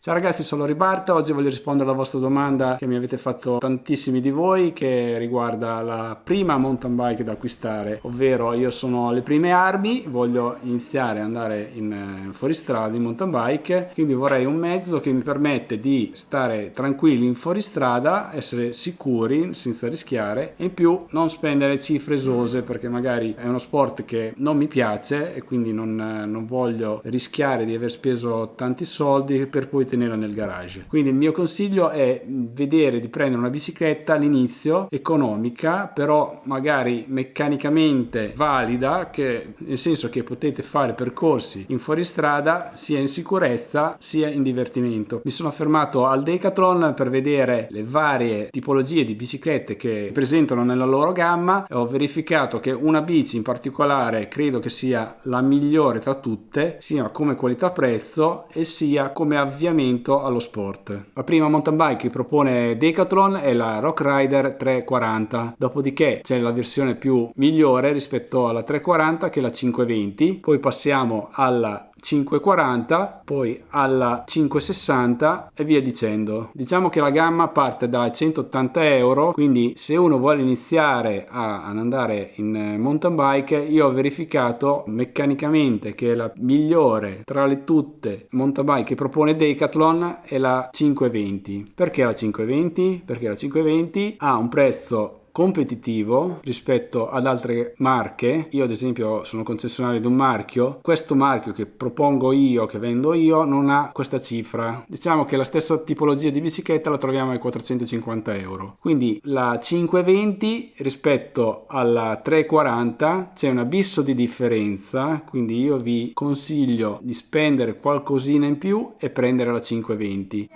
Ciao ragazzi, sono Ribarta. Oggi voglio rispondere alla vostra domanda che mi avete fatto tantissimi di voi, che riguarda la prima mountain bike da acquistare, ovvero io sono alle prime armi, voglio iniziare ad andare in fuoristrada in mountain bike, quindi vorrei un mezzo che mi permette di stare tranquilli in fuoristrada, essere sicuri senza rischiare e in più non spendere cifre esose, perché magari è uno sport che non mi piace e quindi non voglio rischiare di aver speso tanti soldi per poi tenerla nel garage. Quindi il mio consiglio è vedere di prendere una bicicletta all'inizio economica, però magari meccanicamente valida, che nel senso che potete fare percorsi in fuoristrada sia in sicurezza sia in divertimento. Mi sono fermato al Decathlon per vedere le varie tipologie di biciclette che presentano nella loro gamma e ho verificato che una bici in particolare credo che sia la migliore tra tutte, sia come qualità prezzo e sia come avviamento allo sport. La prima mountain bike che propone Decathlon è la Rock Rider 340, dopodiché c'è la versione più migliore rispetto alla 340 che è la 520, poi passiamo alla 540, poi alla 560 e via dicendo. Diciamo che la gamma parte da 180 euro, quindi se uno vuole iniziare ad andare in mountain bike, io ho verificato meccanicamente che la migliore tra le tutte mountain bike che propone Decathlon è la 520. Perché la 520? Perché la 520 ha un prezzo competitivo rispetto ad altre marche. Io ad esempio sono concessionario di un marchio, questo marchio che propongo io, che vendo io, non ha questa cifra. Diciamo che la stessa tipologia di bicicletta la troviamo ai 450 euro, quindi la 520 rispetto alla 340 c'è un abisso di differenza, quindi io vi consiglio di spendere qualcosina in più e prendere la 520.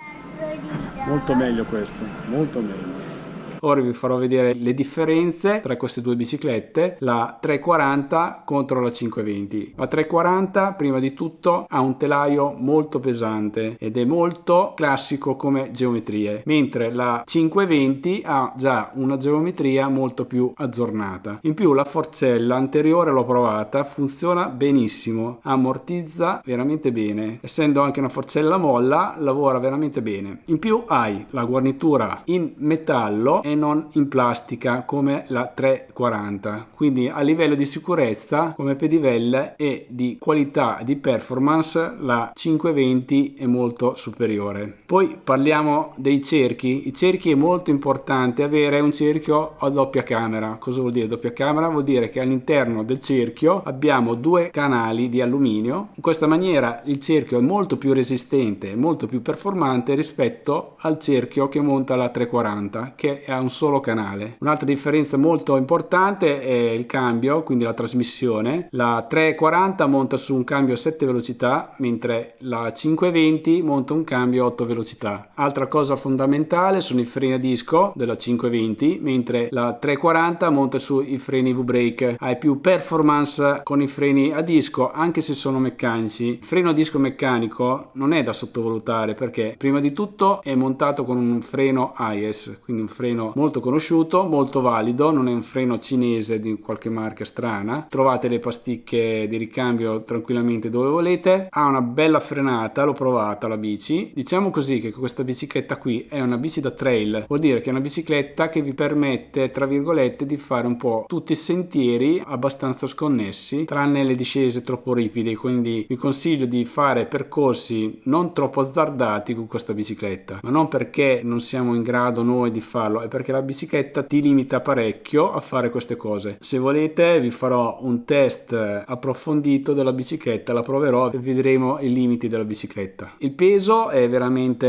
Molto meglio questo, molto meglio. Ora vi farò vedere le differenze tra queste due biciclette, la 340 contro la 520. La 340 prima di tutto ha un telaio molto pesante ed è molto classico come geometrie, mentre la 520 ha già una geometria molto più aggiornata. In più la forcella anteriore l'ho provata, funziona benissimo, ammortizza veramente bene, essendo anche una forcella molla lavora veramente bene. In più hai la guarnitura in metallo e non in plastica come la 340, quindi a livello di sicurezza come pedivelle e di qualità di performance la 520 è molto superiore. Poi parliamo dei cerchi. I cerchi è molto importante avere un cerchio a doppia camera. Cosa vuol dire doppia camera? Vuol dire che all'interno del cerchio abbiamo due canali di alluminio. In questa maniera il cerchio è molto più resistente, molto più performante rispetto al cerchio che monta la 340, che ha un solo canale. Un'altra differenza molto importante è il cambio, quindi la trasmissione. La 340 monta su un cambio a 7 velocità, mentre la 520 monta un cambio a 8 velocità. Altra cosa fondamentale sono i freni a disco della 520, mentre la 340 monta sui freni V-brake. Hai più performance con i freni a disco, anche se sono meccanici. Il freno a disco meccanico non è da sottovalutare, perché prima di tutto è montato con un freno AIS, quindi un freno molto conosciuto, molto valido, non è un freno cinese di qualche marca strana. Trovate le pasticche di ricambio tranquillamente dove volete. Ha una bella frenata, l'ho provata la bici. Diciamo così che questa bicicletta qui è una bici da trail, vuol dire che è una bicicletta che vi permette tra virgolette di fare un po' tutti i sentieri abbastanza sconnessi, tranne le discese troppo ripide, quindi vi consiglio di fare percorsi non troppo azzardati con questa bicicletta, ma non perché non siamo in grado noi di farlo, è perché la bicicletta ti limita parecchio a fare queste cose. Se volete vi farò un test approfondito della bicicletta, la proverò e vedremo i limiti della bicicletta. Il peso è veramente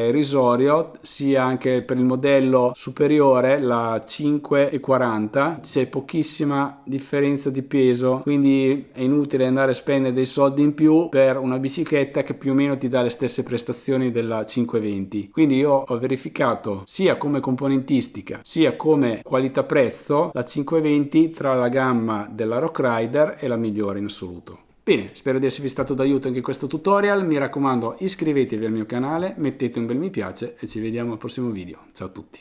irrisorio, sia anche per il modello superiore, la 540, c'è pochissima differenza di peso, quindi è inutile andare a spendere dei soldi in più per una bicicletta che più o meno ti dà le stesse prestazioni della 520. Quindi io ho verificato sia come componentistica sia come qualità prezzo la 520 tra la gamma della Rock Rider è la migliore in assoluto. Bene, spero di esservi stato d'aiuto anche in questo tutorial. Mi raccomando, iscrivetevi al mio canale, mettete un bel mi piace e ci vediamo al prossimo video. Ciao a tutti.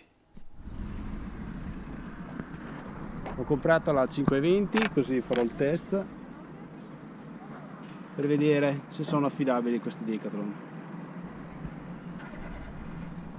Ho comprato la 520, così farò il test per vedere se sono affidabili questi Decathlon.